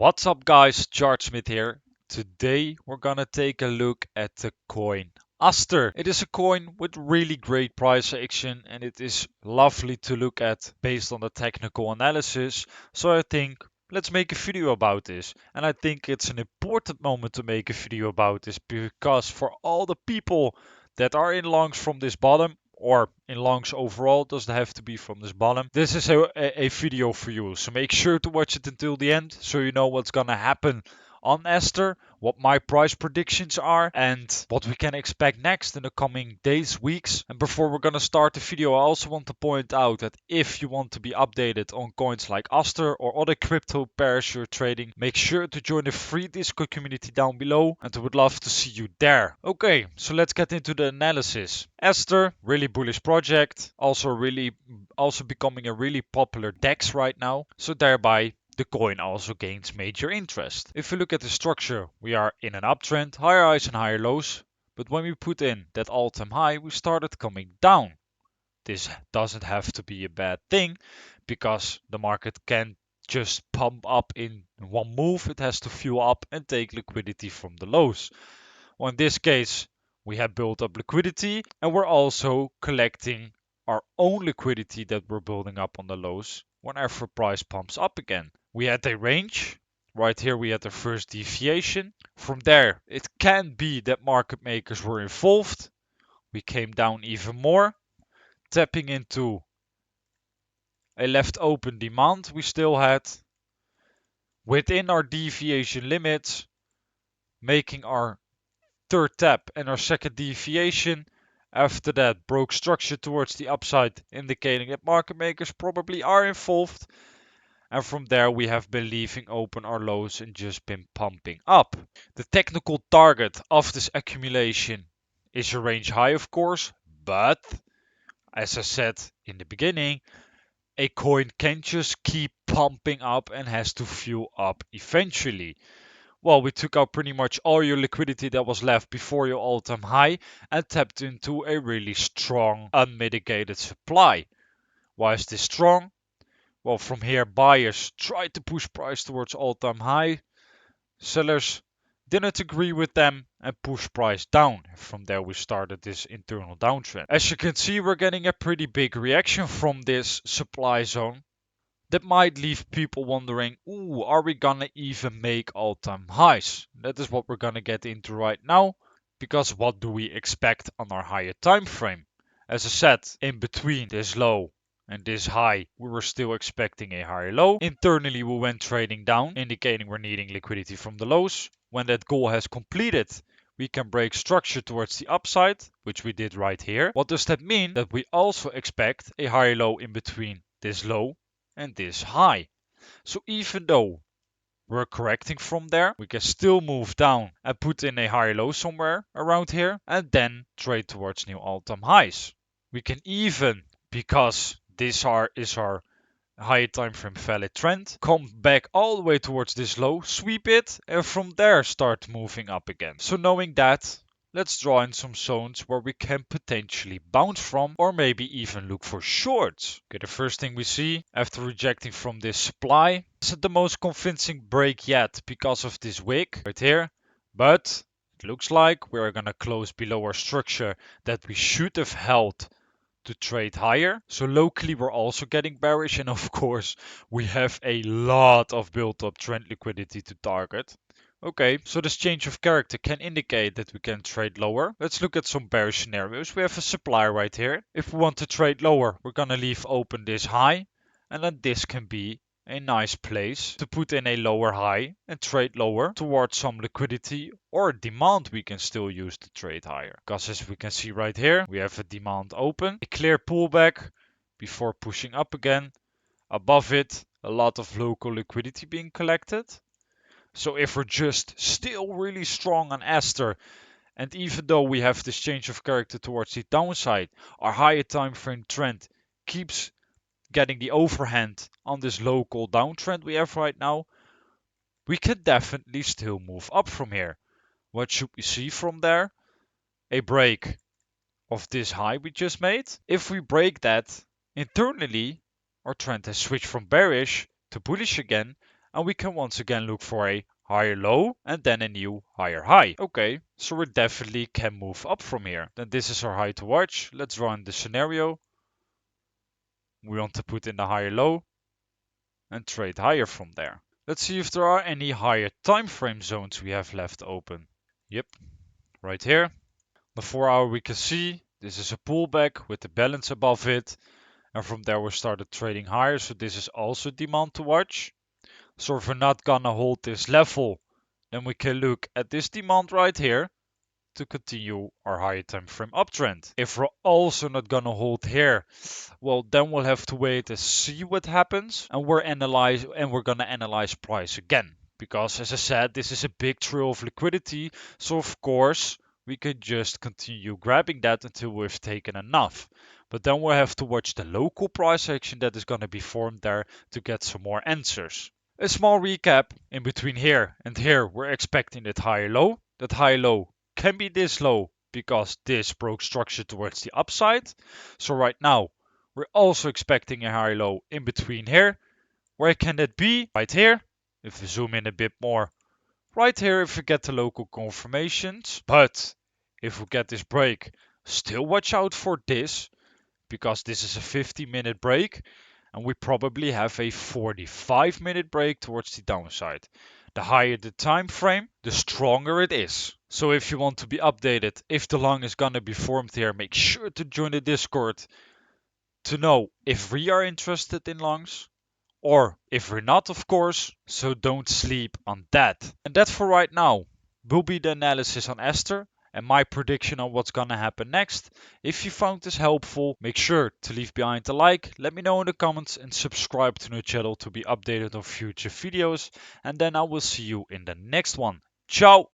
What's up guys, Smith here. Today we're gonna take a look at the coin Aster. It is a coin with really great price action and it is lovely to look at based on the technical analysis. So I think let's make a video about this. And I think it's an important moment to make a video about this because for all the people that are in longs from this bottom or in longs overall, doesn't have to be from this bottom. This is a video for you, so make sure to watch it until the end so you know what's gonna happen on Aster, what my price predictions are, and what we can expect next in the coming days, weeks. And before we're gonna start the video, I also want to point out that if you want to be updated on coins like Aster or other crypto pairs you're trading, make sure to join the free Discord community down below, and I would love to see you there. Okay, so let's get into the analysis. Aster, really bullish project, also becoming a really popular DEX right now, so thereby the coin also gains major interest. If we look at the structure, we are in an uptrend, higher highs and higher lows, but when we put in that all-time high, we started coming down. This doesn't have to be a bad thing because the market can just pump up in one move. It has to fuel up and take liquidity from the lows. Well, in this case, we have built up liquidity and we're also collecting our own liquidity that we're building up on the lows whenever price pumps up again. We had a range. Right here we had the first deviation. From there, it can be that market makers were involved. We came down even more, tapping into a left open demand we still had within our deviation limits, making our third tap and our second deviation. After that, broke structure towards the upside, indicating that market makers probably are involved. And from there, we have been leaving open our lows and just been pumping up. The technical target of this accumulation is a range high, of course, but as I said in the beginning, a coin can just keep pumping up and has to fuel up eventually. Well, we took out pretty much all your liquidity that was left before your all-time high and tapped into a really strong, unmitigated supply. Why is this strong? Well, from here, buyers tried to push price towards all-time high. Sellers didn't agree with them and pushed price down. From there, we started this internal downtrend. As you can see, we're getting a pretty big reaction from this supply zone. That might leave people wondering, ooh, are we gonna even make all-time highs? That is what we're gonna get into right now, because what do we expect on our higher time frame? As I said, in between this low and this high, we were still expecting a higher low. Internally, we went trading down, indicating we're needing liquidity from the lows. When that goal has completed, we can break structure towards the upside, which we did right here. What does that mean? That we also expect a higher low in between this low and this high. So even though we're correcting from there, we can still move down and put in a higher low somewhere around here and then trade towards new all-time highs. We can even, because this is our higher time frame valid trend, come back all the way towards this low, sweep it, and from there start moving up again. So knowing that, let's draw in some zones where we can potentially bounce from or maybe even look for shorts. Okay, the first thing we see after rejecting from this supply isn't the most convincing break yet because of this wick right here, but it looks like we're gonna close below our structure that we should have held to trade higher. So locally we're also getting bearish, and of course we have a lot of built up trend liquidity to target. Okay, so this change of character can indicate that we can trade lower. Let's look at some bearish scenarios. We have a supply right here. If we want to trade lower, we're gonna leave open this high, and then this can be a nice place to put in a lower high and trade lower towards some liquidity or demand we can still use to trade higher. Because as we can see right here, we have a demand open, a clear pullback before pushing up again. Above it, a lot of local liquidity being collected. So if we're just still really strong on Aster, and even though we have this change of character towards the downside, our higher time frame trend keeps getting the overhand on this local downtrend we have right now, we can definitely still move up from here. What should we see from there? A break of this high we just made. If we break that, internally our trend has switched from bearish to bullish again, and we can once again look for a higher low and then a new higher high. Okay, so we definitely can move up from here. Then this is our high to watch. Let's run the scenario. We want to put in the higher low and trade higher from there. Let's see if there are any higher time frame zones we have left open. Yep, right here. The 4 hour we can see this is a pullback with the balance above it, and from there we started trading higher, so this is also demand to watch. So if we're not gonna hold this level, then we can look at this demand right here to continue our higher time frame uptrend. If we're also not gonna hold here, well, then we'll have to wait and see what happens, and we're gonna analyze price again, because as I said, this is a big trail of liquidity, so of course we can just continue grabbing that until we've taken enough. But then we'll have to watch the local price action that is going to be formed there to get some more answers. A small recap: in between here and here we're expecting that higher low. That high low can be this low because this broke structure towards the upside. So right now we're also expecting a higher low in between here. Where can that be? Right here. If we zoom in a bit more, right here if we get the local confirmations. But if we get this break, still watch out for this, because this is a 50-minute break and we probably have a 45-minute break towards the downside. The higher the time frame, the stronger it is. So if you want to be updated if the long is gonna be formed here, make sure to join the Discord to know if we are interested in longs or if we're not, of course, so don't sleep on that. And that for right now will be the analysis on Aster and my prediction on what's gonna happen next. If you found this helpful, make sure to leave behind a like, let me know in the comments, and subscribe to the channel to be updated on future videos. And then I will see you in the next one. Ciao!